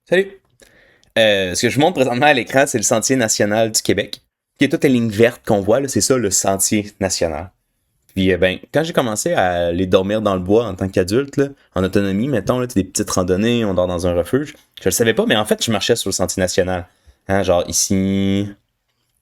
Salut! Ce que je vous montre présentement à l'écran, c'est le Sentier national du Québec. Qui est toutes les lignes vertes qu'on voit, là, c'est ça le Sentier national. Puis, quand j'ai commencé à aller dormir dans le bois en tant qu'adulte, là, en autonomie, mettons, là, des petites randonnées, on dort dans un refuge, je le savais pas, mais en fait, je marchais sur le Sentier national. Hein, genre ici,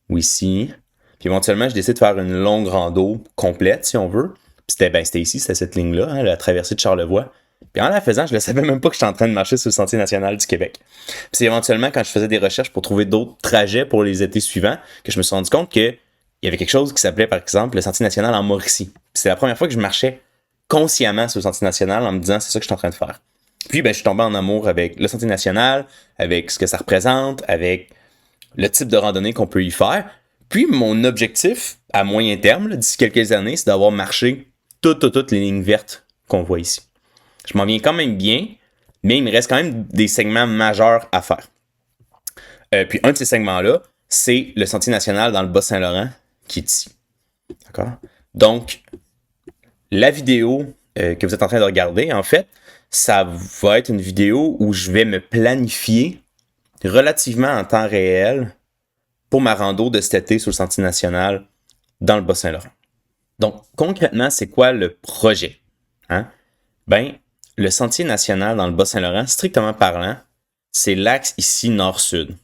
ou ici. Puis éventuellement, je décide de faire une longue rando complète, si on veut. Puis c'était ici, c'était cette ligne-là, hein, la traversée de Charlevoix. Puis en la faisant, je ne savais même pas que j'étais en train de marcher sur le Sentier national du Québec. Puis c'est éventuellement, quand je faisais des recherches pour trouver d'autres trajets pour les étés suivants, que je me suis rendu compte que il y avait quelque chose qui s'appelait, par exemple, le Sentier national en Mauricie. Puis c'est la première fois que je marchais consciemment sur le Sentier national en me disant c'est ça que je suis en train de faire. Puis je suis tombé en amour avec le Sentier national, avec ce que ça représente, avec le type de randonnée qu'on peut y faire. Puis mon objectif à moyen terme, là, d'ici quelques années, c'est d'avoir marché toutes les lignes vertes qu'on voit ici. Je m'en viens quand même bien, mais il me reste quand même des segments majeurs à faire. Puis un de ces segments-là, c'est le Sentier national dans le Bas-Saint-Laurent, qui est ici. D'accord? Donc, la vidéo que vous êtes en train de regarder, en fait, ça va être une vidéo où je vais me planifier relativement en temps réel pour ma rando de cet été sur le Sentier national dans le Bas-Saint-Laurent. Donc, concrètement, c'est quoi le projet? Hein? Le Sentier national dans le Bas-Saint-Laurent, strictement parlant, c'est l'axe ici nord-sud,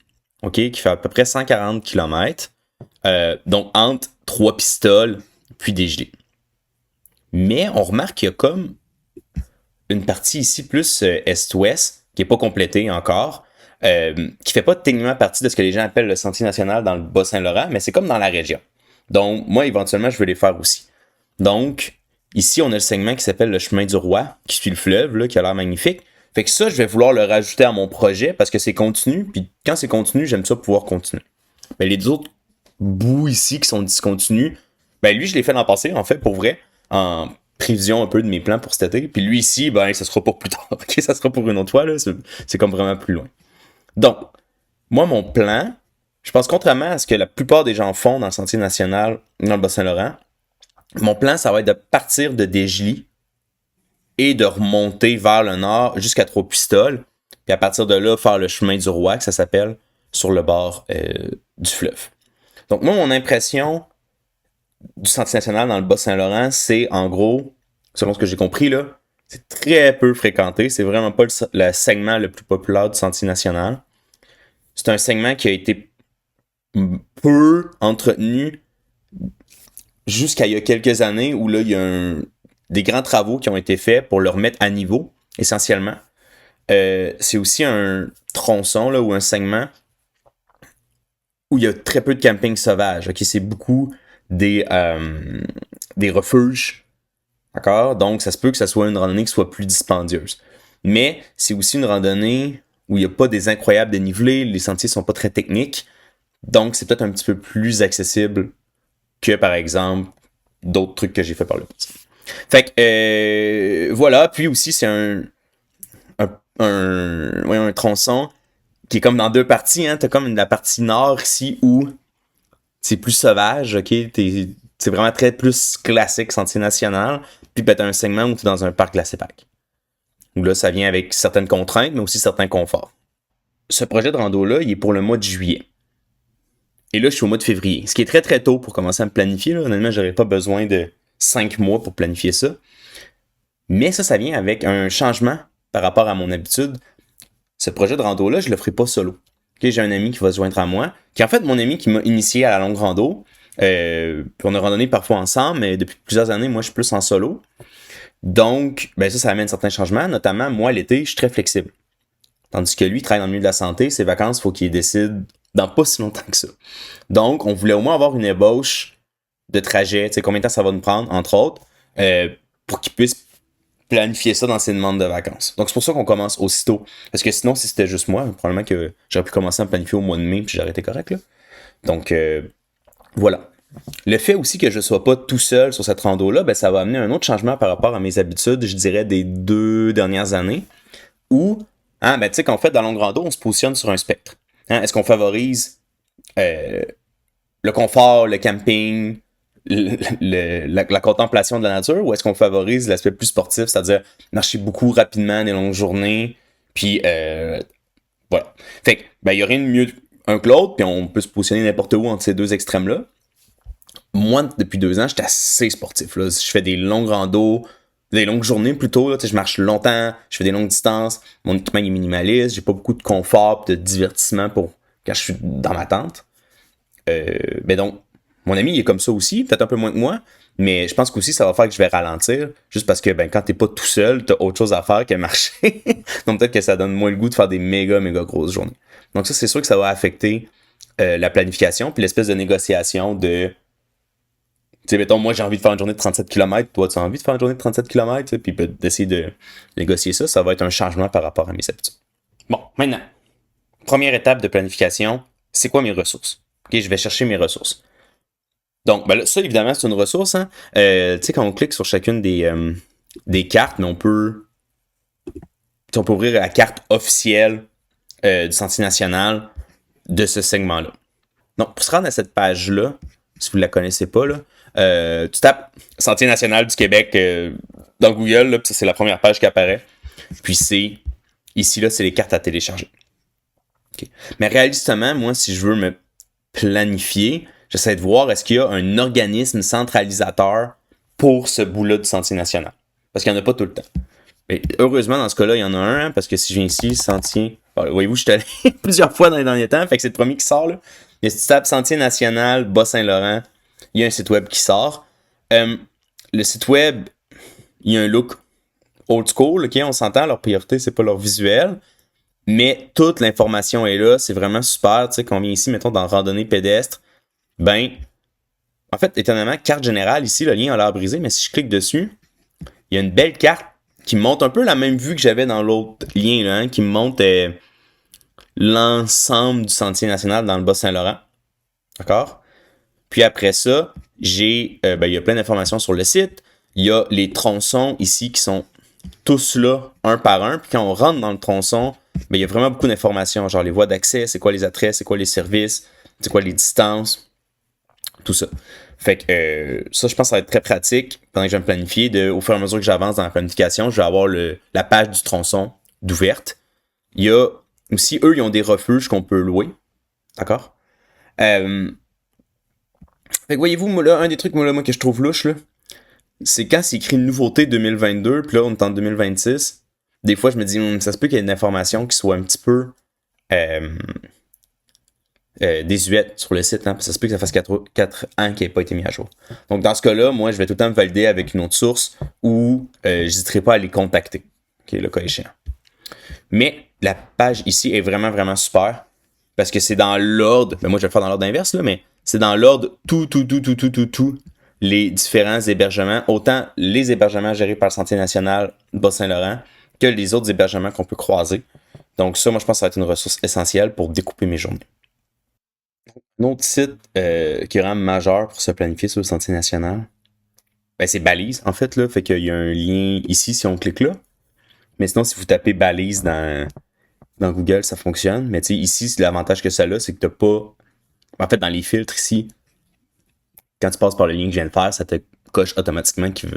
OK, qui fait à peu près 140 km, donc entre trois pistoles puis des gelées. Mais on remarque qu'il y a comme une partie ici plus est-ouest, qui n'est pas complétée encore, qui fait pas techniquement partie de ce que les gens appellent le Sentier national dans le Bas-Saint-Laurent, mais c'est comme dans la région. Donc, moi, éventuellement, je veux les faire aussi. Donc, ici, on a le segment qui s'appelle le chemin du roi, qui suit le fleuve, là, qui a l'air magnifique. Fait que ça, je vais vouloir le rajouter à mon projet parce que c'est continu, puis quand c'est continu, j'aime ça pouvoir continuer. Mais les autres bouts ici qui sont discontinus, lui, je l'ai fait l'an passé, en fait, pour vrai, en prévision un peu de mes plans pour cet été. Puis lui ici, ça sera pour plus tard. OK, ça sera pour une autre fois, là. C'est comme vraiment plus loin. Donc, moi, mon plan, je pense contrairement à ce que la plupart des gens font dans le Sentier national, dans le Bas-Saint-Laurent, mon plan, ça va être de partir de Desjely et de remonter vers le nord jusqu'à Trois-Pistoles, puis à partir de là, faire le chemin du roi, que ça s'appelle, sur le bord du fleuve. Donc moi, mon impression du Sentier national dans le Bas-Saint-Laurent, c'est en gros, selon ce que j'ai compris, là, c'est très peu fréquenté. C'est vraiment pas le segment le plus populaire du Sentier national. C'est un segment qui a été peu entretenu jusqu'à il y a quelques années où là, il y a des grands travaux qui ont été faits pour le remettre à niveau, essentiellement. C'est aussi un tronçon là, ou un segment où il y a très peu de camping sauvage. Okay? C'est beaucoup des refuges. D'accord? Donc, ça se peut que ça soit une randonnée qui soit plus dispendieuse. Mais c'est aussi une randonnée où il n'y a pas des incroyables dénivelés, les sentiers sont pas très techniques. Donc, c'est peut-être un petit peu plus accessible que, par exemple, d'autres trucs que j'ai fait par le passé. Fait que, voilà. Puis aussi, c'est un tronçon qui est comme dans deux parties. Hein. T'as comme la partie nord ici où c'est plus sauvage, ok? C'est vraiment très plus classique, sentier national. Puis t'as un segment où t'es dans un parc glacé pack. Où là, ça vient avec certaines contraintes, mais aussi certains conforts. Ce projet de rando-là, il est pour le mois de juillet. Et là, je suis au mois de février. Ce qui est très très tôt pour commencer à me planifier. Là. Honnêtement, j'aurais pas besoin de 5 mois pour planifier ça. Mais ça vient avec un changement par rapport à mon habitude. Ce projet de rando-là, je le ferai pas solo. Okay, j'ai un ami qui va se joindre à moi, qui est en fait mon ami qui m'a initié à la longue rando. Puis on a randonné parfois ensemble, mais depuis plusieurs années, moi, je suis plus en solo. Donc, ça amène certains changements. Notamment, moi, l'été, je suis très flexible. Tandis que lui, il travaille dans le milieu de la santé, ses vacances, il faut qu'il décide dans pas si longtemps que ça. Donc, on voulait au moins avoir une ébauche de trajet, tu sais, combien de temps ça va nous prendre, entre autres, pour qu'il puisse planifier ça dans ses demandes de vacances. Donc, c'est pour ça qu'on commence aussitôt. Parce que sinon, si c'était juste moi, probablement que j'aurais pu commencer à me planifier au mois de mai, puis j'aurais été correct, là. Donc, voilà. Le fait aussi que je sois pas tout seul sur cette rando-là, ça va amener un autre changement par rapport à mes habitudes, je dirais, des 2 dernières années, où, tu sais qu'en fait, dans la longue rando, on se positionne sur un spectre. Est-ce qu'on favorise le confort, le camping, la contemplation de la nature, ou est-ce qu'on favorise l'aspect plus sportif, c'est-à-dire marcher beaucoup rapidement des longues journées, puis Voilà. Fait que, ben, il y a rien de mieux un que l'autre, puis on peut se positionner n'importe où entre ces deux extrêmes-là. Moi, depuis 2 ans, j'étais assez sportif. Là. Je fais des longues randos, des longues journées plutôt. Là. Je marche longtemps, je fais des longues distances. Mon équipement est minimaliste. J'ai pas beaucoup de confort et de divertissement pour quand je suis dans ma tente. Ben donc, mon ami, il est comme ça aussi, peut-être un peu moins que moi. Mais je pense qu'aussi, ça va faire que je vais ralentir. Juste parce que ben, quand t'es pas tout seul, t'as autre chose à faire que marcher. Donc peut-être que ça donne moins le goût de faire des méga grosses journées. Donc ça, c'est sûr que ça va affecter la planification puis l'espèce de négociation de tu sais, mettons, moi j'ai envie de faire une journée de 37 km, toi tu as envie de faire une journée de 37 km, puis d'essayer de négocier ça, ça va être un changement par rapport à mes habitudes. Bon, maintenant, première étape de planification, c'est quoi mes ressources? Ok, je vais chercher mes ressources. Donc, ben là, ça évidemment c'est une ressource, hein. Tu sais, quand on clique sur chacune des cartes, mais on peut ouvrir la carte officielle du Sentier national de ce segment-là. Donc, pour se rendre à cette page-là, si vous ne la connaissez pas, là, tu tapes Sentier national du Québec dans Google, là, ça, c'est la première page qui apparaît. Puis c'est ici, là, c'est les cartes à télécharger. Okay. Mais réalistement, moi, si je veux me planifier, j'essaie de voir est-ce qu'il y a un organisme centralisateur pour ce bout-là du Sentier national. Parce qu'il n'y en a pas tout le temps. Mais heureusement, dans ce cas-là, il y en a un, hein, parce que si je viens ici, Sentier... Bon, voyez-vous, je suis allé plusieurs fois dans les derniers temps, fait que c'est le premier qui sort, là. Mais si tu tapes Sentier national, Bas-Saint-Laurent, il y a un site web qui sort. Le site web, il y a un look old school, ok, on s'entend, leur priorité, c'est pas leur visuel, mais toute l'information est là, c'est vraiment super, tu sais, qu'on vient ici, mettons, dans randonnée pédestre, ben, en fait, étonnamment, carte générale, ici, le lien a l'air brisé, mais si je clique dessus, il y a une belle carte qui me montre un peu la même vue que j'avais dans l'autre lien, là, hein, qui me montre l'ensemble du Sentier national dans le Bas-Saint-Laurent. D'accord? Puis après ça, il y a plein d'informations sur le site. Il y a les tronçons ici qui sont tous là, un par un. Puis quand on rentre dans le tronçon, il y a vraiment beaucoup d'informations, genre les voies d'accès, c'est quoi les attraits, c'est quoi les services, c'est quoi les distances, tout ça. Fait que ça, je pense que ça va être très pratique pendant que je vais me planifier. Au fur et à mesure que j'avance dans la planification, je vais avoir la page du tronçon d'ouverte. Il y a aussi, eux, ils ont des refuges qu'on peut louer. D'accord? Fait que voyez-vous, moi, là, un des trucs moi, que je trouve louche, là, c'est quand c'est écrit nouveauté 2022, puis là, on est en 2026. Des fois, je me dis, ça se peut qu'il y ait une information qui soit un petit peu désuète sur le site, hein, parce que ça se peut que ça fasse 4 ans qu'il n'ait pas été mis à jour. Donc, dans ce cas-là, moi, je vais tout le temps me valider avec une autre source ou j'hésiterai pas à les contacter, qui est le cas échéant. Mais la page ici est vraiment, vraiment super, parce que c'est dans l'ordre, moi, je vais le faire dans l'ordre inverse, là, mais c'est dans l'ordre tout les différents hébergements, autant les hébergements gérés par le Sentier national Bas-Saint-Laurent que les autres hébergements qu'on peut croiser. Donc ça, moi, je pense que ça va être une ressource essentielle pour découper mes journées. Un autre site qui est vraiment majeur pour se planifier sur le Sentier national, ben, c'est Balise, en fait, là. Fait qu'il y a un lien ici si on clique là. Mais sinon, si vous tapez Balise dans Google, ça fonctionne. Mais tu sais, ici, l'avantage que ça a, c'est que t'as pas... En fait, dans les filtres ici, quand tu passes par le lien que je viens de faire, ça te coche automatiquement que tu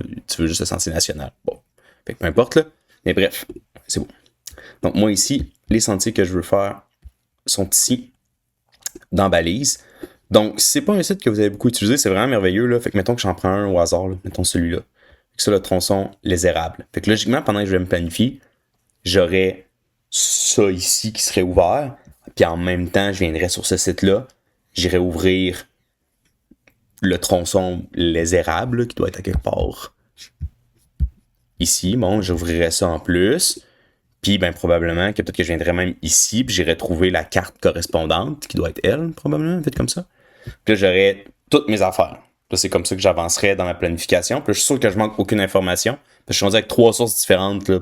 veux juste le Sentier national. Bon, fait que peu importe, là. Mais bref, c'est bon. Donc moi ici, les sentiers que je veux faire sont ici, dans Balise. Donc, si c'est pas un site que vous avez beaucoup utilisé, c'est vraiment merveilleux, là. Fait que mettons que j'en prends un au hasard, là. Mettons celui-là. Fait que ça, le tronçon Les Érables. Fait que logiquement, pendant que je vais me planifier, j'aurais ça ici qui serait ouvert. Puis en même temps, je viendrais sur ce site-là. J'irais ouvrir le tronçon Les Érables, là, qui doit être à quelque part ici. Bon, j'ouvrirais ça en plus. Puis, ben, probablement que peut-être que je viendrais même ici, puis j'irais trouver la carte correspondante, qui doit être elle, probablement, peut-être comme ça. Puis là, j'aurais toutes mes affaires. Là, c'est comme ça que j'avancerais dans ma planification. Puis là, je suis sûr que je manque aucune information. Parce que je suis rendu avec 3 sources différentes là,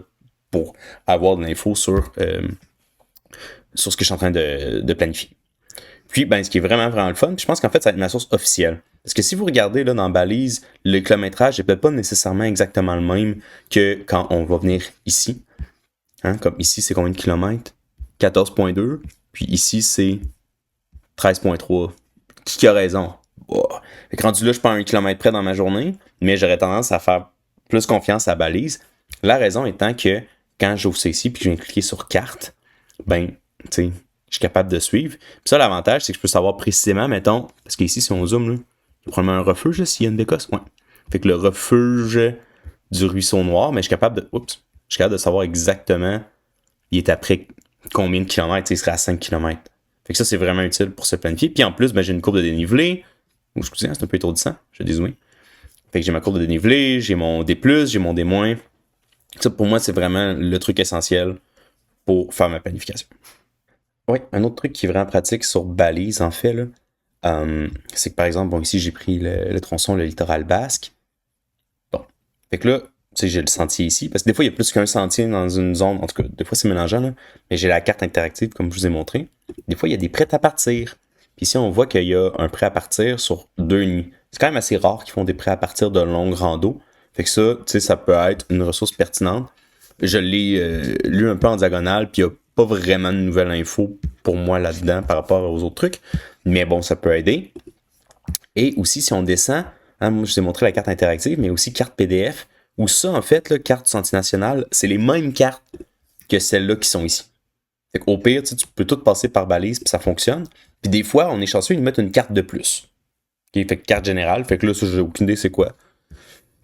pour avoir de l'info sur ce que je suis en train de planifier. Puis, ben, ce qui est vraiment, vraiment le fun, puis je pense qu'en fait, ça va être ma source officielle. Parce que si vous regardez là dans Balise, le kilométrage n'est peut-être pas nécessairement exactement le même que quand on va venir ici. Hein, comme ici, c'est combien de kilomètres? 14,2. Puis ici, c'est 13,3. Qui a raison? Oh. Fait que rendu là, je suis pas à 1 kilomètre près dans ma journée, mais j'aurais tendance à faire plus confiance à Balise. La raison étant que quand j'ouvre ça ici, puis que je viens cliquer sur carte, ben, sais, je suis capable de suivre. Puis ça, l'avantage, c'est que je peux savoir précisément, mettons, parce qu'ici, si on zoome, là, il y a probablement un refuge, là, s'il y a une bécosse. Ouais. Fait que le refuge du ruisseau noir, mais je suis capable de. Oups. Je suis capable de savoir exactement il est après combien de kilomètres, il serait à 5 kilomètres. Fait que ça, c'est vraiment utile pour se planifier. Puis en plus, ben, j'ai une courbe de dénivelé. Ou excusez, c'est un peu étourdissant. Je vais dézoomer. Fait que j'ai ma courbe de dénivelé, j'ai mon D+, j'ai mon D-. Ça, pour moi, c'est vraiment le truc essentiel pour faire ma planification. Oui, un autre truc qui est vraiment pratique sur balise, en fait, là, c'est que par exemple, bon, ici, j'ai pris le tronçon, le littoral basque. Bon. Fait que là, tu sais, j'ai le sentier ici, parce que des fois, il y a plus qu'un sentier dans une zone. En tout cas, des fois, c'est mélangeant, là. Mais j'ai la carte interactive, comme je vous ai montré. Des fois, il y a des prêts à partir. Puis ici, on voit qu'il y a un prêt à partir sur 2 nuits. C'est quand même assez rare qu'ils font des prêts à partir de longues randos. Fait que ça, tu sais, ça peut être une ressource pertinente. Je l'ai lu un peu en diagonale, puis il n'y a pas vraiment de nouvelles infos pour moi là-dedans par rapport aux autres trucs. Mais bon, ça peut aider. Et aussi, si on descend, hein, moi, je vous ai montré la carte interactive, mais aussi carte PDF, où ça, en fait, la carte du Sentier national, c'est les mêmes cartes que celles-là qui sont ici. Fait qu'au pire, tu peux tout passer par balise, puis ça fonctionne. Puis des fois, on est chanceux, ils nous mettent une carte de plus. Okay? Fait que carte générale, fait que là, ça, j'ai aucune idée c'est quoi.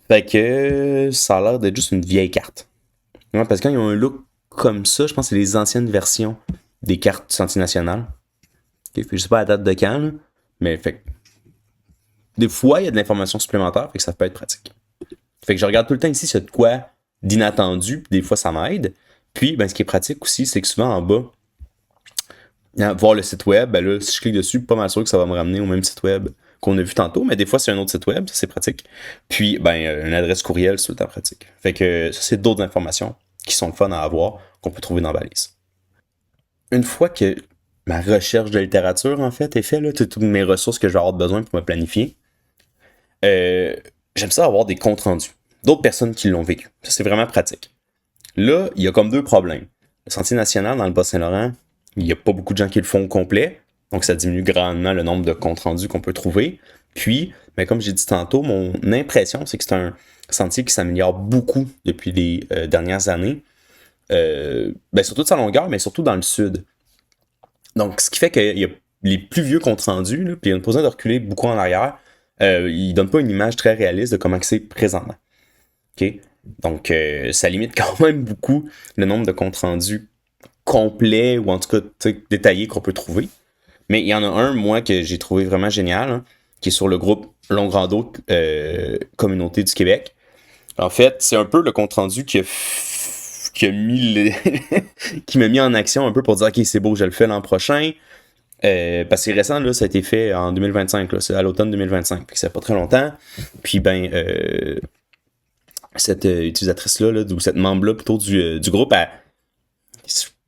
Fait que ça a l'air d'être juste une vieille carte. Ouais, parce que quand ils ont un look comme ça, je pense que c'est les anciennes versions des cartes du Sentier national. Okay? Fait que je sais pas la date de quand, là, mais fait que des fois, il y a de l'information supplémentaire, fait que ça peut être pratique. Fait que je regarde tout le temps ici, c'est de quoi d'inattendu, puis des fois ça m'aide. Puis, ben, ce qui est pratique aussi, c'est que souvent en bas, voir le site web, ben là, si je clique dessus, pas mal sûr que ça va me ramener au même site web qu'on a vu tantôt, mais des fois c'est un autre site web, ça c'est pratique. Puis, ben, une adresse courriel, c'est tout le temps pratique. Fait que ça, c'est d'autres informations qui sont le fun à avoir, qu'on peut trouver dans Balise. Une fois que ma recherche de littérature, en fait, est faite, là, toutes mes ressources que je vais avoir besoin pour me planifier, j'aime ça avoir des comptes rendus d'autres personnes qui l'ont vécu. Ça, c'est vraiment pratique. Là, il y a comme deux problèmes. Le Sentier national dans le Bas-Saint-Laurent, il n'y a pas beaucoup de gens qui le font au complet, donc ça diminue grandement le nombre de comptes rendus qu'on peut trouver. Puis, ben, comme j'ai dit tantôt, mon impression, c'est que c'est un sentier qui s'améliore beaucoup depuis les dernières années. Ben, surtout de sa longueur, mais surtout dans le sud. Donc, ce qui fait qu'il y a les plus vieux comptes rendus, là, puis il y a une besoin de reculer beaucoup en arrière. Il donne pas une image très réaliste de comment c'est présentement. Okay? Donc, ça limite quand même beaucoup le nombre de comptes rendus complets ou en tout cas détaillés qu'on peut trouver. Mais il y en a un, moi, que j'ai trouvé vraiment génial, hein, qui est sur le groupe Longue Rando Communauté du Québec. En fait, c'est un peu le compte rendu qui a mis qui m'a mis en action un peu pour dire ok, c'est beau, je le fais l'an prochain. Parce que c'est récent, là, ça a été fait en 2025, là, c'est à l'automne 2025, puis c'est pas très longtemps. Puis ben, cette utilisatrice-là, là, ou cette membre-là plutôt du groupe,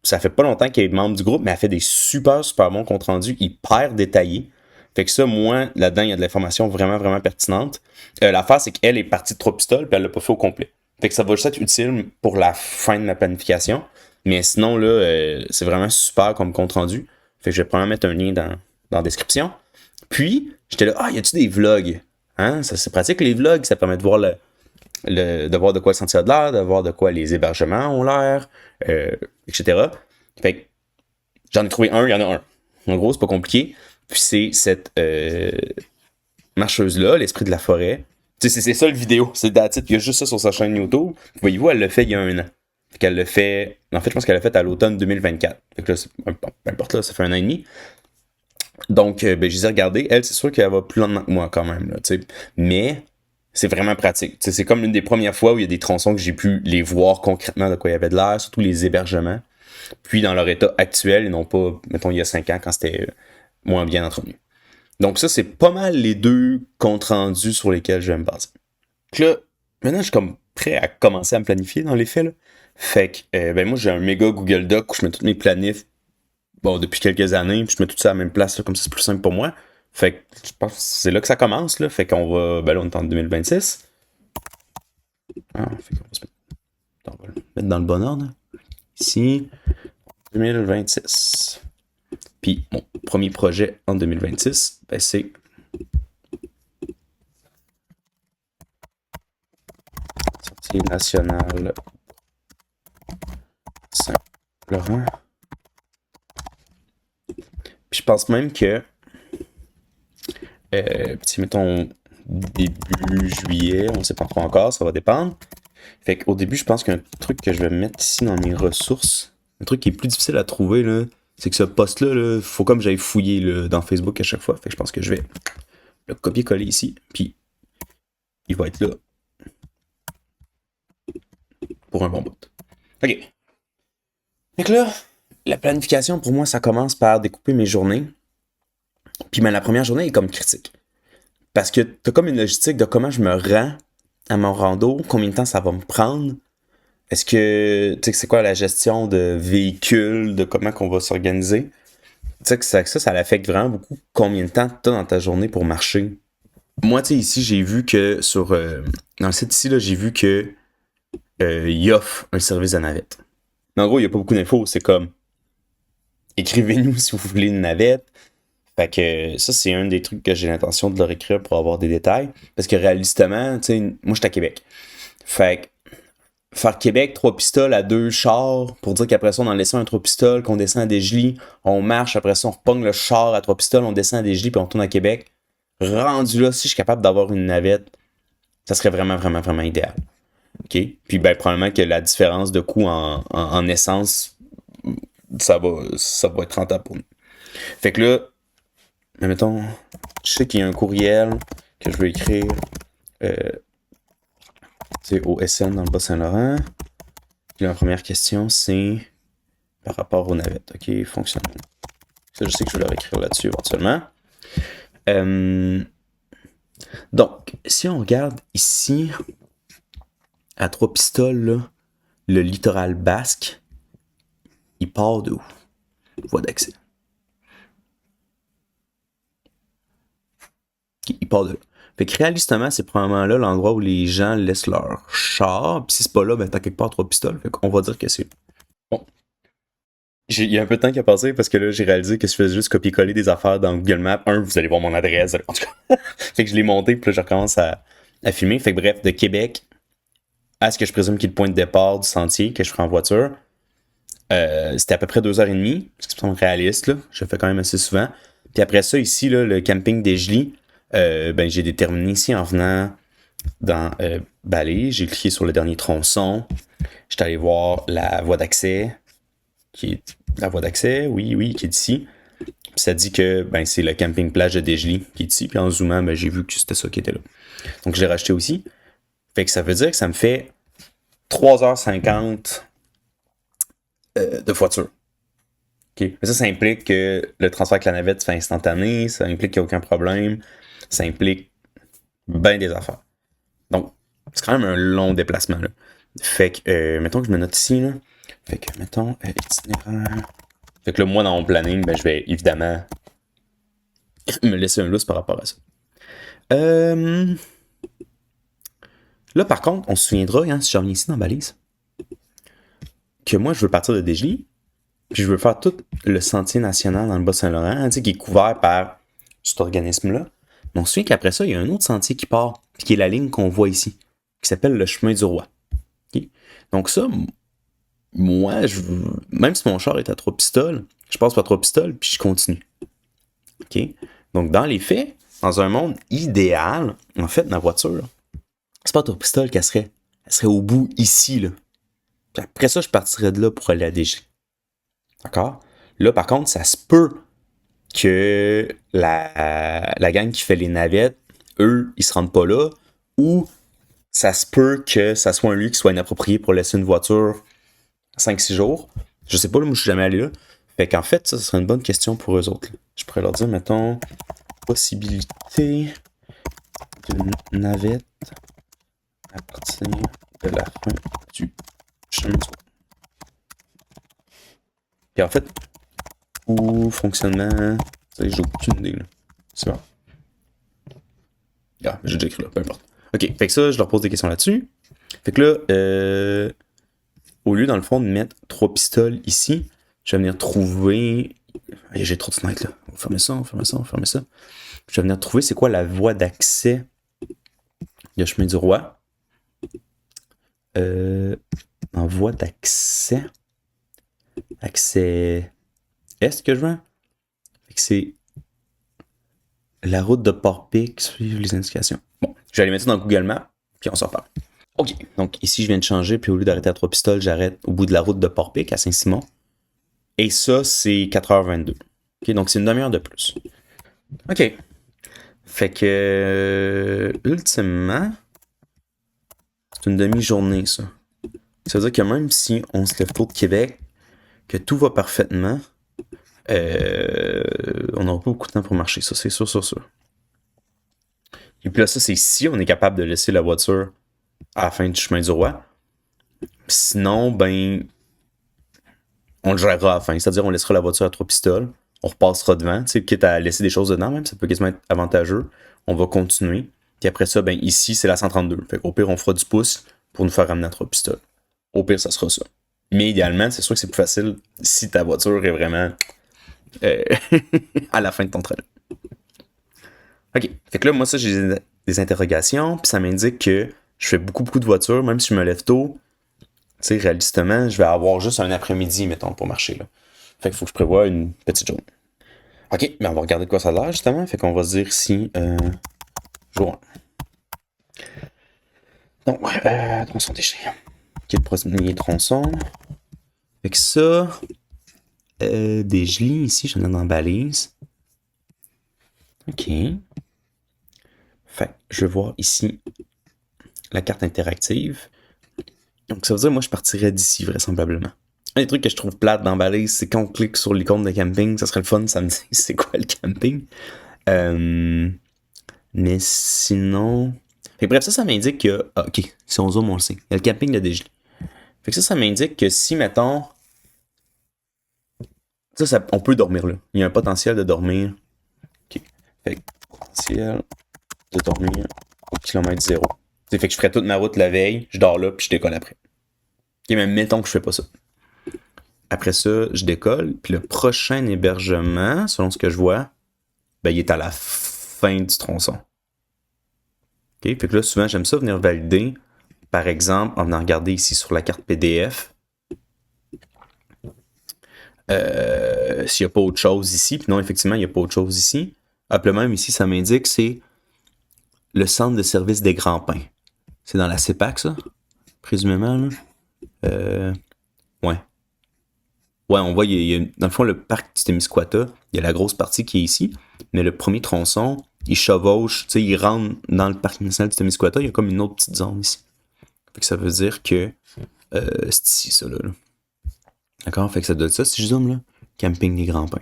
ça fait pas longtemps qu'elle est membre du groupe, mais elle fait des super bons comptes rendus, hyper détaillés. Fait que ça, moi, là-dedans, il y a de l'information vraiment, vraiment pertinente. L'affaire, c'est qu'elle est partie de 3 pistoles, puis elle l'a pas fait au complet. Fait que ça va juste être utile pour la fin de ma planification. Mais sinon, là, c'est vraiment super comme compte rendu. Fait que je vais probablement mettre un lien dans la description. Puis, j'étais là, y a-tu des vlogs? Hein? Ça, c'est pratique, les vlogs, ça permet de voir de voir de quoi le sentier a de l'air, de voir de quoi les hébergements ont l'air, etc. Fait que j'en ai trouvé un, il y en a un. En gros, c'est pas compliqué. Puis c'est cette marcheuse-là, l'esprit de la forêt. Tu sais, c'est ça le vidéo, c'est d'attitude. Il y a juste ça sur sa chaîne YouTube. Voyez-vous, elle l'a fait il y a 1 an. Fait qu'elle l'a fait. En fait, je pense qu'elle l'a fait à l'automne 2024. Fait que là, peu importe, là, ça fait 1 an et demi. Donc, ben, je les ai regardés. Elle, c'est sûr qu'elle va plus lentement que moi quand même. Là, mais c'est vraiment pratique. T'sais, c'est comme l'une des premières fois où il y a des tronçons que j'ai pu les voir concrètement de quoi il y avait de l'air, surtout les hébergements. Puis dans leur état actuel et non pas, mettons, il y a 5 ans quand c'était moins bien entretenu. Donc ça, c'est pas mal les deux comptes rendus sur lesquels je vais me baser. Donc là, maintenant, je suis comme prêt à commencer à me planifier dans les faits. Là. Fait que, ben moi, j'ai un méga Google Doc où je mets tous mes planifs, bon, depuis quelques années, puis je mets tout ça à la même place, là, comme ça, c'est plus simple pour moi. Fait que je pense que c'est là que ça commence, là. Fait qu'on va, ben là, on est en 2026. Fait qu'on va se mettre, on va le mettre dans le bon ordre. Ici, 2026. Puis mon premier projet en 2026, ben c'est Sentier national Saint-Laurent pense même que, mettons, début juillet, on ne sait pas trop encore, ça va dépendre. Fait qu'au début, je pense qu'un truc que je vais mettre ici dans mes ressources, un truc qui est plus difficile à trouver, là, c'est que ce post-là, là, faut comme j'aille fouiller là, dans Facebook à chaque fois. Fait que je pense que je vais le copier-coller ici, puis il va être là pour un bon bout. OK. Fait que là, la planification, pour moi, ça commence par découper mes journées. Puis la première journée est comme critique. Parce que t'as comme une logistique de comment je me rends à mon rando, combien de temps ça va me prendre. Est-ce que, tu sais, c'est quoi la gestion de véhicules, de comment qu'on va s'organiser? Tu sais que ça l'affecte vraiment beaucoup combien de temps t'as dans ta journée pour marcher. Moi, tu sais, ici, j'ai vu que dans le site ici, là, j'ai vu que il offre un service de navette. Mais en gros, il n'y a pas beaucoup d'infos. C'est comme, écrivez-nous si vous voulez une navette. Fait que ça, c'est un des trucs que j'ai l'intention de leur écrire pour avoir des détails. Parce que réalistement, tu sais, moi, je suis à Québec. Fait que faire Québec, 3 pistoles à 2 chars, pour dire qu'après ça, on en laisse un 3 pistoles, qu'on descend à Desjely, on marche, après ça, on repogne le char à 3 pistoles, on descend à Desjely, puis on tourne à Québec. Rendu là, si je suis capable d'avoir une navette, ça serait vraiment, vraiment, vraiment idéal. OK? Puis, ben, probablement que la différence de coût en essence, ça va être rentable pour nous. Fait que là, mettons, je sais qu'il y a un courriel que je veux écrire. C'est au SN dans le Bas-Saint-Laurent. Puis la première question, c'est par rapport aux navettes. OK, fonctionnement. Ça, je sais que je vais leur écrire là-dessus éventuellement. Donc, si on regarde ici, à 3 pistoles, là, le littoral basque, il part de où? Voie d'accès. Okay, il part de là. Fait que réalistement, c'est probablement là l'endroit où les gens laissent leur char. Puis si c'est pas là, ben t'as quelque part 3 pistoles. Fait qu'on va dire que c'est bon. Il y a un peu de temps qui a passé parce que là, j'ai réalisé que si je faisais juste copier-coller des affaires dans Google Maps, vous allez voir mon adresse. En tout cas, fait que je l'ai monté, puis là, je recommence à filmer. Fait que bref, de Québec à ce que je présume qu'il est le point de départ du sentier que je ferai en voiture, c'était à peu près 2h30, ce qui me semble réaliste, là. Je le fais quand même assez souvent. Puis après ça, ici, là, le camping Desjely, ben, j'ai déterminé ici en venant dans Balai, j'ai cliqué sur le dernier tronçon. J'étais allé voir la voie d'accès, la voie d'accès, oui, qui est ici. Puis ça dit que ben, c'est le camping plage de Desjely qui est ici. Puis en zoomant, ben, j'ai vu que c'était ça qui était là. Donc je l'ai racheté aussi. Fait que ça veut dire que ça me fait 3h50 de voiture. Okay. Mais ça implique que le transfert avec la navette se fait instantané, ça implique qu'il n'y a aucun problème, ça implique bien des affaires. Donc, c'est quand même un long déplacement. Là. Fait que, mettons que je me note ici, là. Fait que, mettons, itinéraire. Fait que là, moi, dans mon planning, ben, je vais évidemment me laisser un lousse par rapport à ça. Là, par contre, on se souviendra, hein, si je reviens ici dans Balise, que moi, je veux partir de Desjely, puis je veux faire tout le sentier national dans le Bas-Saint-Laurent, hein, qui est couvert par cet organisme-là. Mais on se souvient qu'après ça, il y a un autre sentier qui part, puis qui est la ligne qu'on voit ici, qui s'appelle le chemin du roi. Okay? Donc ça, moi, même si mon char est à 3 pistoles, je passe par 3 pistoles, puis je continue. Okay? Donc dans les faits, dans un monde idéal, en fait, ma voiture, c'est pas 3 pistoles qu'elle serait. Elle serait au bout ici, là. Puis après ça, je partirais de là pour aller à Desjely. D'accord? Là, par contre, ça se peut que la gang qui fait les navettes, eux, ils se rendent pas là, ou ça se peut que ça soit un lieu qui soit inapproprié pour laisser une voiture 5-6 jours. Je sais pas, là, moi, je suis jamais allé là. Fait qu'en fait, ça serait une bonne question pour eux autres. Là. Je pourrais leur dire, mettons, possibilité d'une navette à partir de la fin du chemin du roi. Puis en fait, ou fonctionnement, j'ai aucune idée, là. C'est bon. Ah, j'ai déjà écrit là, peu importe. Ok, fait que ça, je leur pose des questions là-dessus. Fait que là, au lieu, dans le fond, de mettre 3 pistoles ici, je vais venir trouver... J'ai trop de fenêtres, là. On va fermer ça, on va fermer ça, on va fermer ça. Je vais venir trouver c'est quoi la voie d'accès. Il y a le chemin du roi. En voie d'accès... Accès... Est que je veux? Fait que c'est la route de Port-Pic, suivre les indications. Bon, je vais aller mettre ça dans Google Maps, puis on s'en reparle. OK, donc ici, je viens de changer, puis au lieu d'arrêter à Trois-Pistoles, j'arrête au bout de la route de Port-Pic, à Saint-Simon. Et ça, c'est 4h22. OK, donc c'est une demi-heure de plus. OK. Fait que, ultimement, c'est une demi-journée, ça. Ça veut dire que même si on se lève tôt de Québec, que tout va parfaitement, on n'aura pas beaucoup de temps pour marcher, ça, c'est sûr, sûr, sûr. Et puis là, ça, c'est si on est capable de laisser la voiture à la fin du chemin du roi. Sinon, ben, on le gérera à la fin. C'est-à-dire, on laissera la voiture à 3 pistoles, on repassera devant, tu sais, quitte à laisser des choses dedans, même, ça peut quasiment être avantageux. On va continuer. Puis après ça, ben, ici, c'est la 132. Fait qu'au pire, on fera du pouce pour nous faire ramener à 3 pistoles. Au pire, ça sera ça. Mais idéalement, c'est sûr que c'est plus facile si ta voiture est vraiment à la fin de ton trajet. OK. Fait que là, moi, ça, j'ai des interrogations, puis ça m'indique que je fais beaucoup, beaucoup de voitures, même si je me lève tôt. Tu sais, réalistement, je vais avoir juste un après-midi, mettons, pour marcher, là. Fait qu'il faut que je prévoie une petite journée. OK, mais on va regarder de quoi ça a l'air, justement. Fait qu'on va se dire ici, jour 1. Donc, tronçon déchets. OK, le premier tronçon. Fait que ça, des gelis ici, j'en ai dans la balise. OK. Fait que je vais voir ici la carte interactive. Donc, ça veut dire, moi, je partirais d'ici, vraisemblablement. Un des trucs que je trouve plate dans la balise, c'est quand on clique sur l'icône de camping, ça serait le fun, ça me dit c'est quoi le camping. Mais sinon... Fait que bref, ça m'indique que... Ah, OK, si on zoome, on le sait. Il y a le camping de Desgelés. Fait que ça m'indique que si, mettons... Ça, on peut dormir là. Il y a un potentiel de dormir. OK. Fait que potentiel de dormir au kilomètre 0. Fait que je ferais toute ma route la veille, je dors là, puis je décolle après. OK, mais mettons que je fais pas ça. Après ça, je décolle, puis le prochain hébergement, selon ce que je vois, ben, il est à la fin du tronçon. OK, fait que là, souvent, j'aime ça venir valider, par exemple, en venant regarder ici sur la carte PDF, s'il n'y a pas autre chose ici, puis non, effectivement, il n'y a pas autre chose ici. Hop, le même ici, ça m'indique, c'est le centre de service des Grands Pins. C'est dans la CEPAC, ça, présumément, là. Ouais. Ouais, on voit, il y a, dans le fond, le parc du Témiscouata, il y a la grosse partie qui est ici, mais le premier tronçon, il chevauche, tu sais, il rentre dans le parc national du Témiscouata, il y a comme une autre petite zone ici. Fait que ça veut dire que c'est ici, ça, là. D'accord? Fait que ça doit être ça, si je zoome, là. Camping des Grands Pins.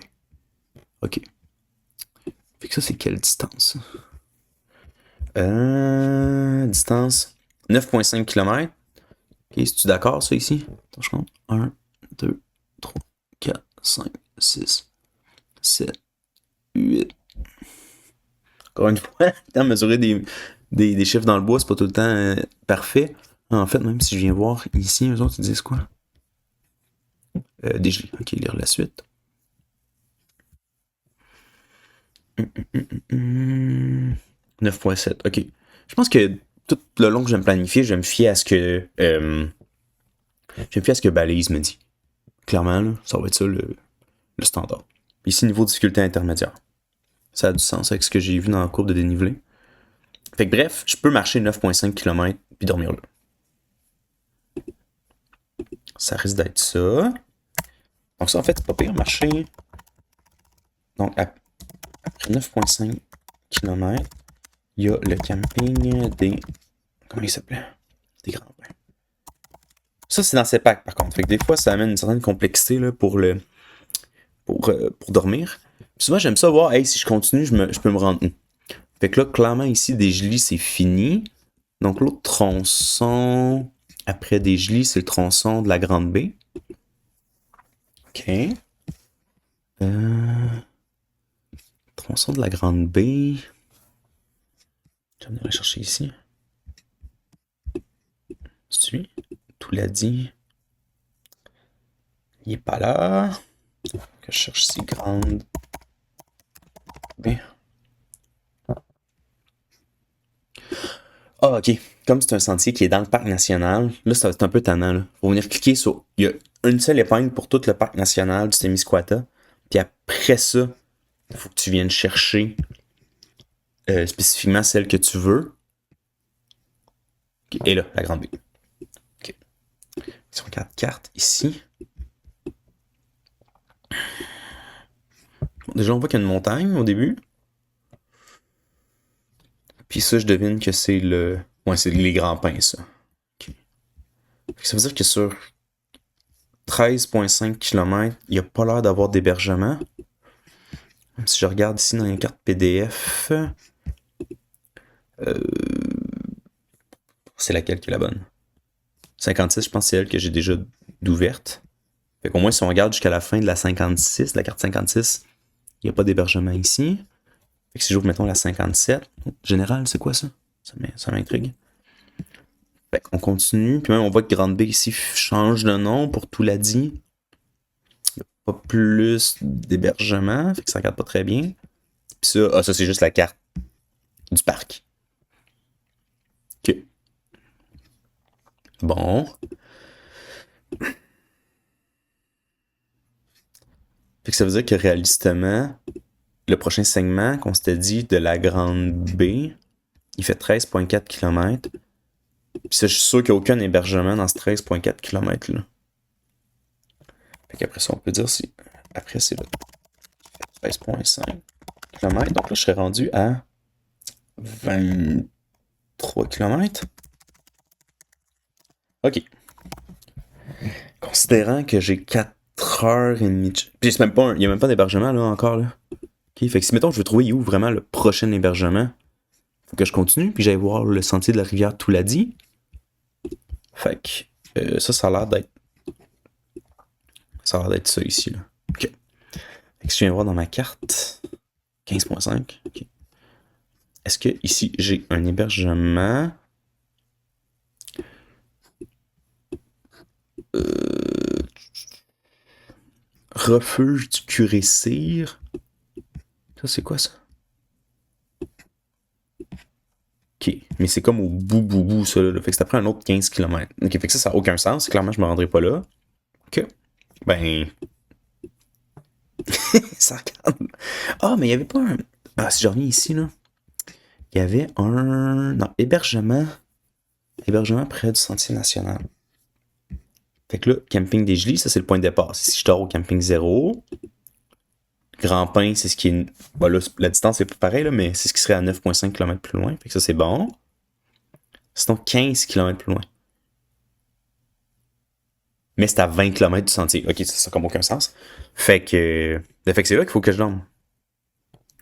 OK. Fait que ça, c'est quelle distance? Distance 9,5 km. OK, es-tu d'accord, ça, ici? Attends, je compte. 1, 2, 3, 4, 5, 6, 7, 8. Encore une fois, quand mesurer des chiffres dans le bois, c'est pas tout le temps parfait. En fait, même si je viens voir ici, eux autres, ils disent quoi? Des gelés. OK, lire la suite. 9,7. OK. Je pense que tout le long que je vais me planifier, je vais me fier à ce que Balise me dit. Clairement, là, ça va être ça le standard. Ici, niveau difficulté intermédiaire. Ça a du sens avec ce que j'ai vu dans la courbe de dénivelé. Fait que bref, je peux marcher 9,5 km puis dormir là. Ça risque d'être ça. Donc ça, en fait, c'est pas pire, marcher. Donc, après 9,5 km, il y a le camping des... Comment il s'appelait? Des Grands Pins. Ça, c'est dans ces packs, par contre. Fait que des fois, ça amène une certaine complexité là, pour dormir. Puis souvent, j'aime ça voir, hey, si je continue, je peux me rendre où? Fait que là, clairement, ici, Desgelés, c'est fini. Donc, l'autre tronçon, après Desgelés, c'est le tronçon de la Grande Baie. OK. Tronçon de la Grande Baie. Je vais venir le chercher ici. C'est-tu? Tout l'a dit. Il est pas là. Que je cherche ici, Grande Baie. Ah, ok. Comme c'est un sentier qui est dans le parc national, là, ça va être un peu tannant. Là. Faut venir cliquer sur... Il y a une seule épingle pour tout le parc national du Témiscouata. Puis après ça, Il faut que tu viennes chercher spécifiquement celle que tu veux. Okay. Et là, la grande B. Okay. Si on regarde carte ici. Bon, déjà, on voit qu'il y a une montagne au début. Puis ça, je devine que c'est le... Ouais, c'est les grands pins, ça. Okay. Ça veut dire que sur 13,5 km, il n'y a pas l'air d'avoir d'hébergement. Si je regarde ici dans les cartes PDF, c'est laquelle qui est la bonne? 56, je pense que c'est elle que j'ai déjà d'ouverte. Fait qu'au moins, si on regarde jusqu'à la fin de la 56, de la carte 56, il n'y a pas d'hébergement ici. Fait que si j'ouvre, mettons, la 57, général, c'est quoi ça? Ça m'intrigue. Fait qu'on continue, puis même on voit que Grande B ici change de nom pour tout l'a dit. Pas plus d'hébergement, fait que ça regarde pas très bien. Puis ça, ça c'est juste la carte du parc. Ok. Bon. Fait que ça veut dire que réalistement, le prochain segment qu'on s'était dit de la Grande B, il fait 13,4 km. Puis ça, je suis sûr qu'il n'y a aucun hébergement dans ce 13,4 km là. Fait qu'après ça, on peut dire si. Après, c'est le 13,5 km. Donc là, je serais rendu à 23 km. Ok. Considérant que j'ai 4h30. Puis c'est même pas il n'y a même pas d'hébergement là encore là. Ok. Fait que si mettons je veux trouver où vraiment le prochain hébergement, faut que je continue, puis j'aille voir le sentier de la rivière Touladi. Fait que ça a l'air d'être. Ça a l'air d'être ça ici là. Ok. Fait que si je viens voir dans ma carte. 15,5. Ok. Est-ce que ici j'ai un hébergement? Refuge du curé cire. Ça c'est quoi ça? Ok, mais c'est comme au bout, ça. Là. Fait que ça prend un autre 15 km. Ok, fait que ça n'a aucun sens. Clairement, je me rendrai pas là. Ok. Ben. ça regarde. Ah, mais il y avait pas un. Ah, si je reviens ici, là. Il y avait un. Non, hébergement. Hébergement près du Sentier National. Fait que là, camping des Gelis, ça c'est le point de départ. Si je dors au camping 0. Grand Pain, c'est ce qui est. Bon, là, la distance c'est pas pareil, là, mais c'est ce qui serait à 9,5 km plus loin. Fait que ça c'est bon. Sinon, 15 km plus loin. Mais c'est à 20 km du sentier. Ok, ça n'a comme aucun sens. Fait que c'est là qu'il faut que je dorme.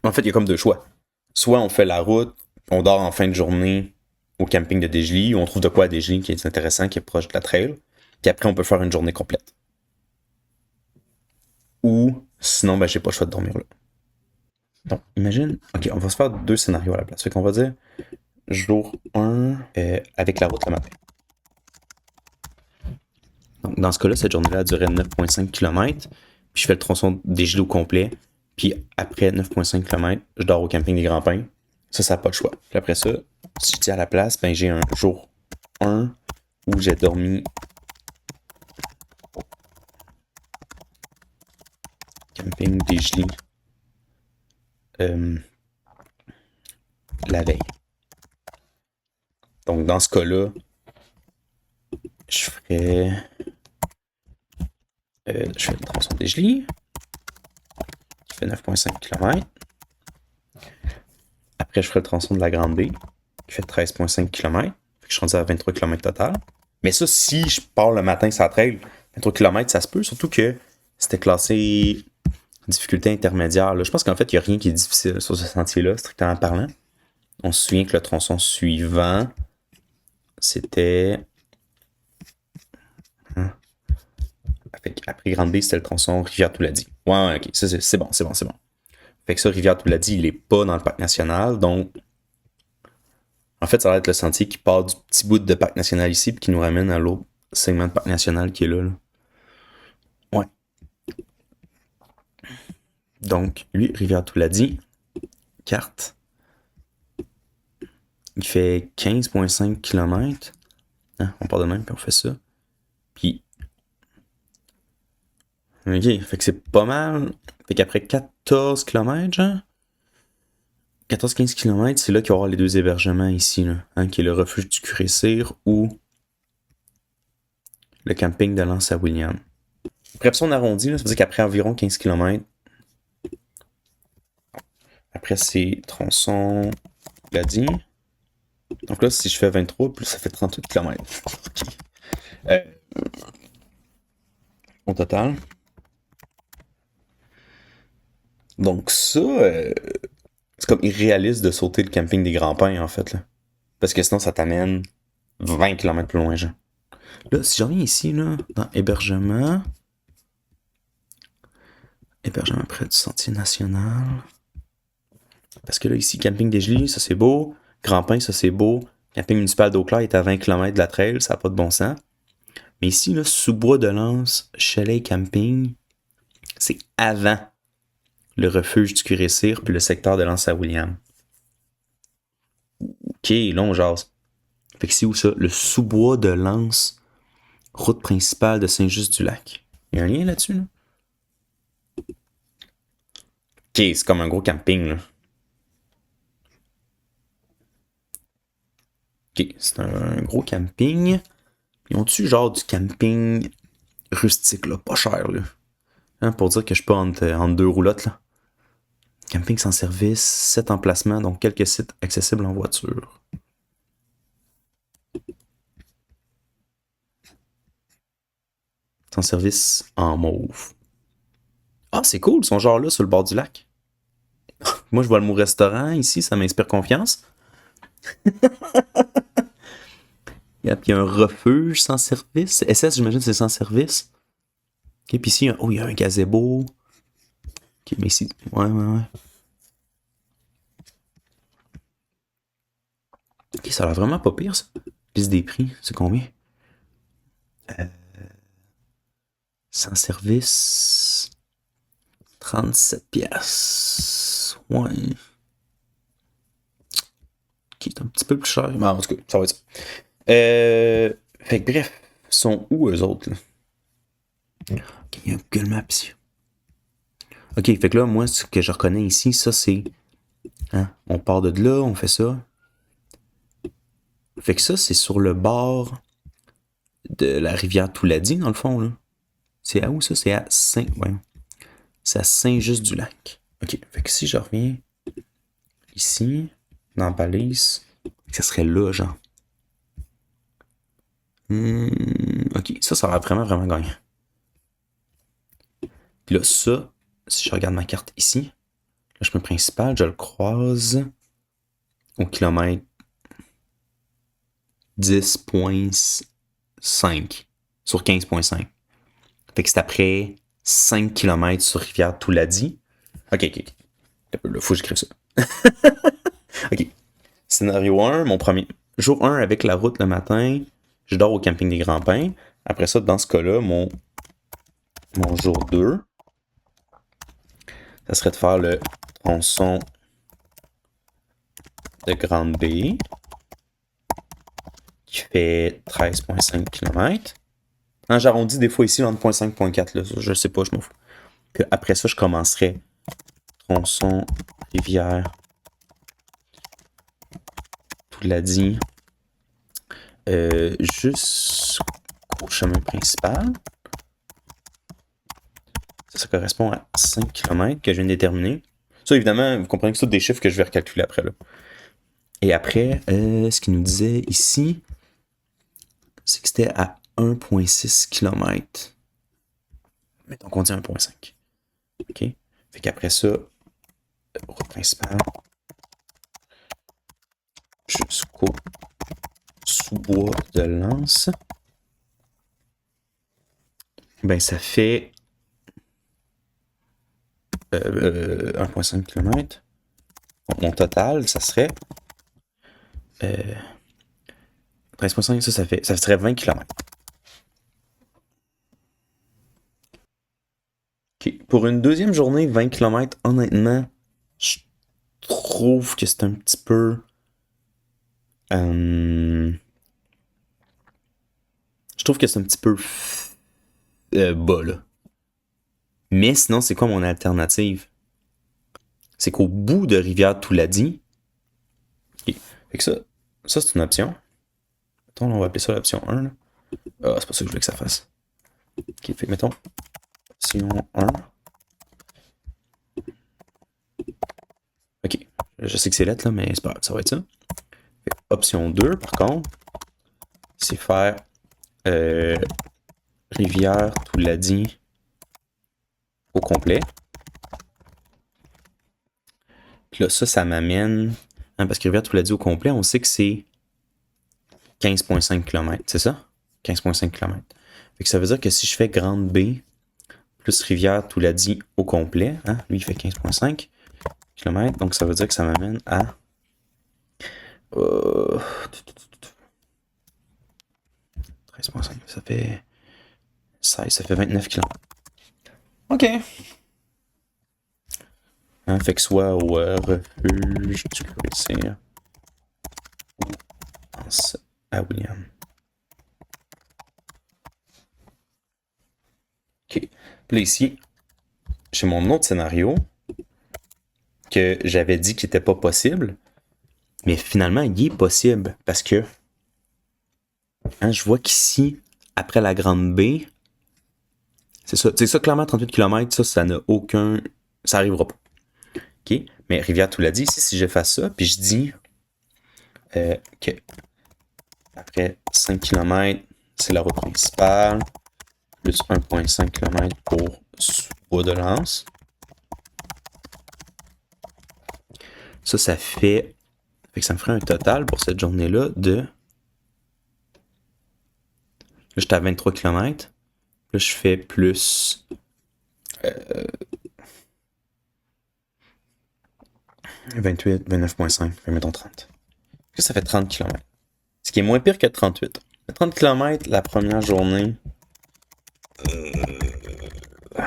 En fait, il y a comme deux choix. Soit on fait la route, on dort en fin de journée au camping de Desjely, ou on trouve de quoi à Desjely qui est intéressant, qui est proche de la trail. Puis après, on peut faire une journée complète. Ou sinon, ben, j'ai pas le choix de dormir là. Donc, imagine. Ok, on va se faire deux scénarios à la place. Fait qu'on va dire jour 1 avec la route le matin. Donc, dans ce cas-là, cette journée-là a duré 9,5 km. Puis je fais le tronçon des Gelis au complet. Puis après 9,5 km, je dors au camping des Grands Pins. Ça n'a pas de choix. Puis après ça, si je dis à la place, ben j'ai un jour 1 où j'ai dormi au camping des Gelis la veille. Donc dans ce cas-là, je ferais je fais le tronçon des Gelis qui fait 9,5 km. Après, je ferai le tronçon de la Grande B qui fait 13,5 km. Fait que je suis rendu à 23 km total. Mais ça, si je pars le matin sur la trail, 23 km, ça se peut. Surtout que c'était classé difficulté intermédiaire. Là. Je pense qu'en fait, il n'y a rien qui est difficile sur ce sentier-là, strictement parlant. On se souvient que le tronçon suivant, c'était... Après Grande B, c'était le tronçon Rivière-Touladi. Ouais, ok. Ça, c'est bon. Fait que ça, Rivière-Touladi, il est pas dans le parc national. Donc, en fait, ça va être le sentier qui part du petit bout de parc national ici puis qui nous ramène à l'autre segment de parc national qui est là. Ouais. Donc, lui, Rivière-Touladi, carte. Il fait 15,5 km. Hein, on part de même, puis on fait ça. Puis, Ok, fait que c'est pas mal. Fait qu'après 14 km, genre, 14-15 km, c'est là qu'il va y avoir les deux hébergements ici, là, hein, qui est le refuge du Curé-Sire ou le camping de l'Anse à William. Après ça, on arrondit, là, ça veut dire qu'après environ 15 km, après c'est tronçon Gladie. Donc là, si je fais 23, plus ça fait 38 km. Euh, au total. Donc ça, c'est comme irréaliste de sauter le camping des Grands-Pins, en fait, là. Parce que sinon, ça t'amène 20 km plus loin, genre. Là, si je reviens ici, là, dans hébergement, hébergement près du Sentier National. Parce que là, ici, camping des Gelées, ça c'est beau. Grand-Pin, ça c'est beau. Camping municipal d'Eau-Claire est à 20 km de la trail, ça n'a pas de bon sens. Mais ici, là, sous-bois de Lens, chalet camping, c'est avant le refuge du Curé-Sire puis le secteur de Lens à William. Ok, là, on jase. Fait que c'est où ça? Le sous-bois de Lens, route principale de Saint-Just-du-Lac. Il y a un lien là-dessus, là? Ok, c'est comme un gros camping, là. Ok, c'est un gros camping. Ils ont-tu genre du camping rustique, là, pas cher, là? Hein, pour dire que je suis pas entre deux roulottes, là. Camping sans service, 7 emplacements, donc quelques sites accessibles en voiture. Sans service en mauve. Ah, c'est cool, ils sont genre là, sur le bord du lac. Moi, je vois le mot restaurant ici, ça m'inspire confiance. Puis il y a un refuge sans service. SS, j'imagine, c'est sans service. Ok, puis ici, il y a un gazebo. Ok, mais ici, ouais. Ok, ça a l'air vraiment pas pire, ça. Liste des prix, c'est combien? Euh, sans service, 37 piastres. Ouais. Ok, c'est un petit peu plus cher. Mais en tout cas, ça va être ça. Fait que bref, sont où eux autres, là? Ok, il y a un Google Maps ici. Ok, fait que là, moi, ce que je reconnais ici, ça c'est. Hein, on part de là, on fait ça. Fait que ça, c'est sur le bord de la rivière Touladi, dans le fond, là. C'est à où ça? C'est à Saint. Ouais. C'est à Saint-Just-du-Lac. Ok, fait que si je reviens ici, dans Balise, ça serait là, genre. Ok, ça va vraiment, vraiment gagner. Puis là, ça, si je regarde ma carte ici, le chemin principal, je le croise au kilomètre 10,5 sur 15,5. Fait que c'est après 5 km sur rivière Touladi. Ok. Là, faut que j'écrive ça. Ok. Scénario 1, mon premier. Jour 1 avec la route le matin, je dors au camping des Grands-Pins. Après ça, dans ce cas-là, mon jour 2, ça serait de faire le tronçon de Grande B qui fait 13,5 km. Hein, j'arrondis des fois ici entre 0.5 et 0.4, là. Je sais pas, je m'en fous. Puis après ça, je commencerai tronçon rivière Touladi jusqu'au chemin principal. Ça correspond à 5 km que je viens de déterminer. Ça, évidemment, vous comprenez que c'est tous des chiffres que je vais recalculer après, là. Et après, ce qu'il nous disait ici, c'est que c'était à 1,6 km. Mettons qu'on dit 1,5. OK? Fait qu'après ça, route principale jusqu'au sous-bois de Lens. Ben, ça fait 1,5 km. Donc, mon total, ça serait 13,5, ça serait 20 km. OK. Pour une deuxième journée, 20 km, honnêtement, je trouve que c'est un petit peu. Je trouve que c'est un petit peu bas, là. Mais sinon, c'est quoi mon alternative? C'est qu'au bout de Rivière-Touladi, ok, fait que ça c'est une option. Mettons, on va appeler ça l'option 1. Là. Ah, c'est pas ça que je voulais que ça fasse. Ok, fait que mettons, option 1. Ok, je sais que c'est lettre là, mais c'est pas grave, ça va être ça. Fait, option 2, par contre, c'est faire Rivière-Touladi au complet. Puis là, ça m'amène. Hein, parce que Rivière-Touladi au complet, on sait que c'est 15,5 km, c'est ça? 15,5 km. Fait que ça veut dire que si je fais Grande B plus Rivière-Touladi au complet, hein, lui il fait 15,5 km, donc ça veut dire que ça m'amène à. 13,5, ça fait 16, ça fait 29 km. Ok. Hein, fait que soit au refuge du Croisière ou à William. Ok. Puis là, ici, j'ai mon autre scénario que j'avais dit qu'il n'était pas possible, mais finalement, il est possible parce que hein, je vois qu'ici, après la Grande B, c'est ça. C'est ça, clairement, 38 km, ça n'a aucun. Ça arrivera pas. OK? Mais Rivière tout l'a dit, ici, si je fais ça, puis je dis que après 5 km, c'est la route principale, plus 1,5 km pour Bois de Lance. Ça fait que ça me ferait un total pour cette journée-là de. Là, j'étais à 23 km. Là, je fais plus. 28, 29,5, mettons 30. Ça fait 30 km. Ce qui est moins pire que 38. 30 km la première journée. Ouais.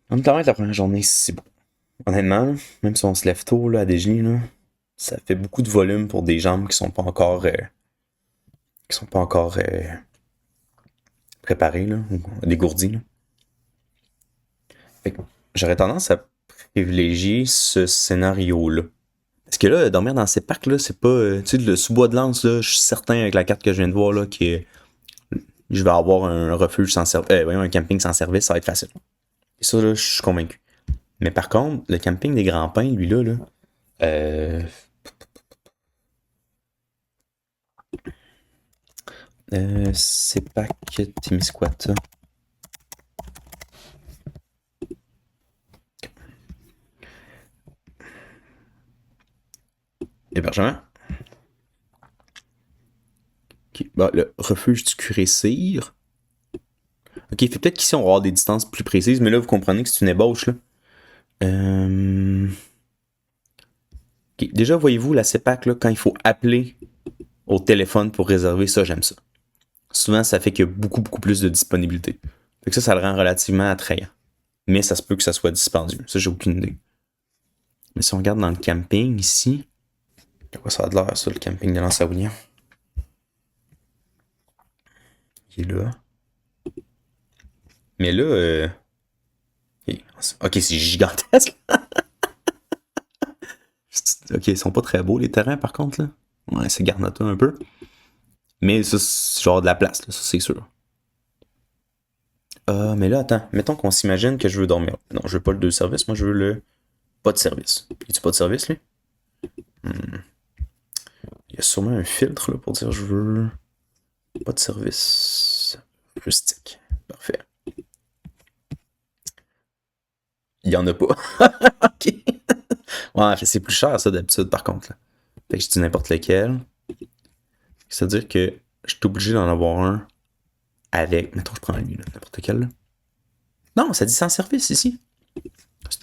30 km la première journée, c'est bon. Honnêtement, même si on se lève tôt là, à déjeuner, là, ça fait beaucoup de volume pour des jambes qui sont pas encore préparées, là, ou dégourdies. Là. Fait que j'aurais tendance à privilégier ce scénario-là. Parce que là, dormir dans ces parcs-là, c'est pas. Tu sais, le sous-bois de Lance, là, je suis certain avec la carte que je viens de voir, là, que je vais avoir un refuge sans service. Voyons, un camping sans service, ça va être facile. Et ça, là, je suis convaincu. Mais par contre, le camping des Grands Pins, lui, là, c'est pas que Témiscouata. Hébergement. Okay. Bah, le refuge du Curé-Cyr. Ok, fait peut-être qu'ici on va avoir des distances plus précises, mais là vous comprenez que c'est une ébauche là. Okay. Déjà, voyez-vous la CEPAC là, quand il faut appeler au téléphone pour réserver, ça j'aime ça. Souvent ça fait qu'il y a beaucoup plus de disponibilité. Fait que ça le rend relativement attrayant. Mais ça se peut que ça soit dispendieux. Ça j'ai aucune idée. Mais si on regarde dans le camping ici, à quoi ça a de l'air ça, le camping de l'Anse-à-William? Il est là. Mais là, ok, c'est gigantesque. Ok, ils sont pas très beaux les terrains par contre là. Ouais, c'est garnoteux un peu. Mais ça, c'est genre de la place, là, ça c'est sûr. Mais là, attends, mettons qu'on s'imagine que je veux dormir. Non, je veux pas le 2 services, moi je veux le pas de service. Y a-tu pas de service, lui? Il y a sûrement un filtre là, pour dire je veux pas de service. Rustique. Parfait. Il y en a pas. Ok. Ouais, c'est plus cher ça d'habitude par contre. Là. Fait que je dis n'importe lequel. C'est-à-dire que je suis obligé d'en avoir un avec. Mettons, je prends lui, n'importe quel. Là. Non, ça dit sans service ici.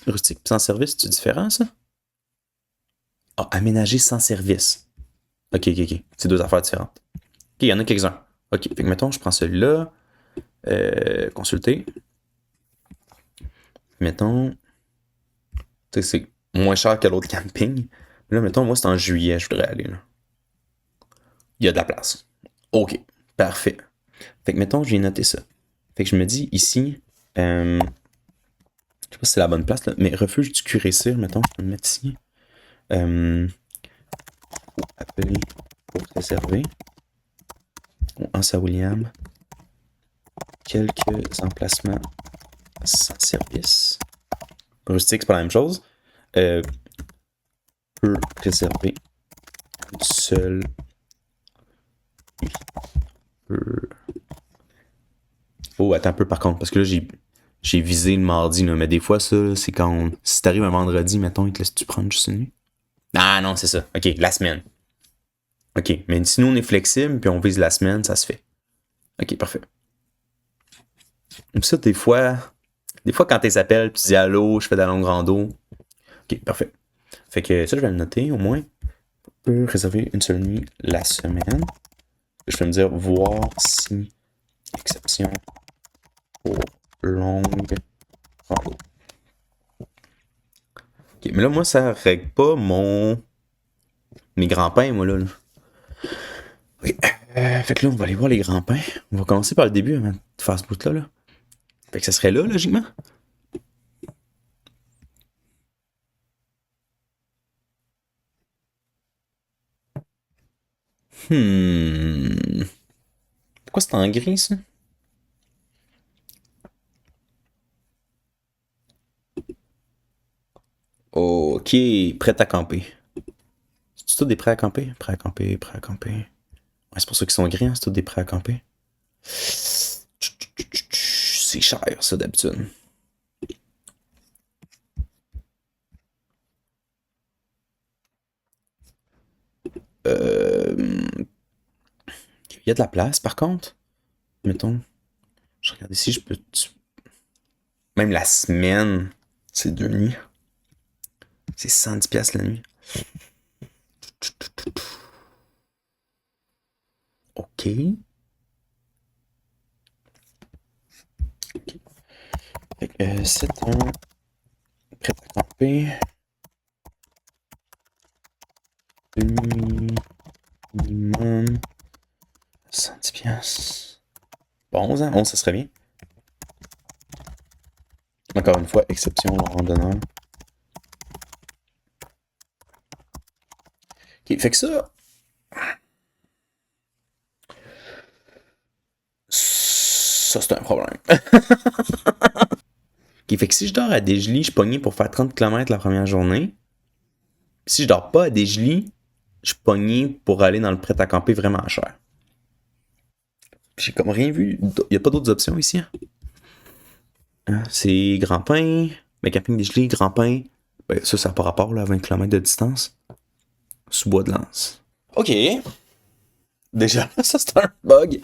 Rustique sans service, c'est différent ça? Ah, aménager sans service. Ok. C'est deux affaires différentes. Ok, il y en a quelques-uns. Ok, fait que mettons, je prends celui-là. Consulter. Mettons. Tu sais, c'est moins cher que l'autre camping. Là, mettons, moi, c'est en juillet, je voudrais aller. Là. Il y a de la place. Ok, parfait. Fait que mettons, j'ai noté ça. Fait que je me dis ici, je sais pas si c'est la bonne place, là, mais refuge du curé cire, mettons, je peux le mettre ici. Faut appeler pour réserver. En Saint-William. Quelques emplacements sans service. Rustique, c'est pas la même chose. Peut réserver une seule. Oh, attends un peu par contre, parce que là, j'ai visé le mardi, là, mais des fois, ça, c'est quand si t'arrives un vendredi, mettons, ils te laissent-tu prendre juste une nuit? Ah non, c'est ça. OK, la semaine. OK, mais sinon, on est flexible, puis on vise la semaine, ça se fait. OK, parfait. Donc ça, des fois quand t'es appelles, tu dis allô, je fais de la longue rando. OK, parfait. Fait que ça, je vais le noter au moins. On peut réserver une seule nuit la semaine. Je vais me dire voir si exception pour longue rando. OK, mais là, moi, ça règle pas mes grands-pains, moi, là. OK. Fait que là, on va aller voir les grands-pains. On va commencer par le début avant de faire ce bout-là, là. Fait que ça serait là, logiquement. Pourquoi c'est en gris, ça? OK, prêt à camper. C'est tout des prêts à camper? Prêts à camper, prêts à camper. Ouais, c'est pour ça qu'ils sont gris, hein? C'est tout des prêts à camper. C'est cher, ça, d'habitude. Il y a de la place, par contre. Mettons, je regarde ici, je peux... Même la semaine, c'est 2 nuits. C'est 110$ la nuit. OK. Fait que c'est un prêt à camper. 2 nuits minimum. 110$. Bon, 11 ans, 11, ça serait bien. Encore une fois, exception au randonneur. OK, fait que ça... Ça, c'est un problème. OK, fait que si je dors à Desjely, je suis pogné pour faire 30 km la première journée. Si je dors pas à Desjely, je suis pogné pour aller dans le prêt-à-camper vraiment cher. J'ai comme rien vu. Il n'y a pas d'autres options ici. Hein? C'est Grand-Pain, mais camping Desjely, Grand-Pain. Ben, ça n'a pas rapport là, à 20 km de distance. Sous bois de Lance. OK. Déjà, ça c'est un bug.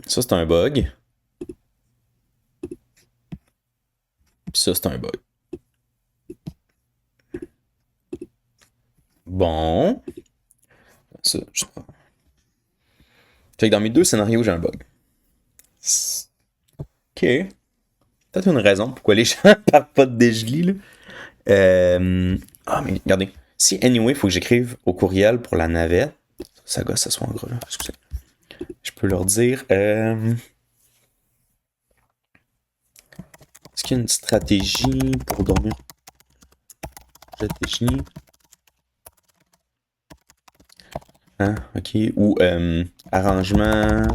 Ça c'est un bug. Puis ça c'est un bug. Bon. Ça, je sais pas. Fait que dans mes deux scénarios, j'ai un bug. OK. Peut-être une raison pourquoi les gens parlent pas de Desjely, là. Ah, mais regardez. Si, anyway, il faut que j'écrive au courriel pour la navette. Ça gosse, ça soit en gros, là. Excusez. Je peux leur dire... Est-ce qu'il y a une stratégie pour dormir? Stratégie. Hein, ok. Ou arrangement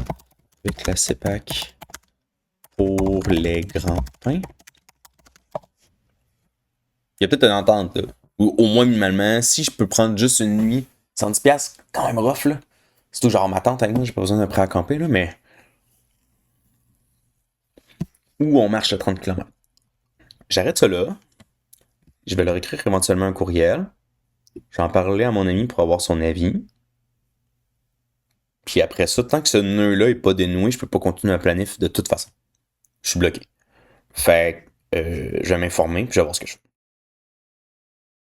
avec la CEPAC pour les grands pains. Il y a peut-être une entente, là. Ou au moins minimalement, si je peux prendre juste une nuit, 110$, quand même rough, là. C'est tout genre ma tante avec moi, j'ai pas besoin d'un prêt à camper, là, mais. Ou on marche à 30 km. J'arrête ça là. Je vais leur écrire éventuellement un courriel. Je vais en parler à mon ami pour avoir son avis. Puis après ça, tant que ce nœud-là est pas dénoué, je peux pas continuer à planif de toute façon. Je suis bloqué. Fait que je vais m'informer puis je vais voir ce que je fais.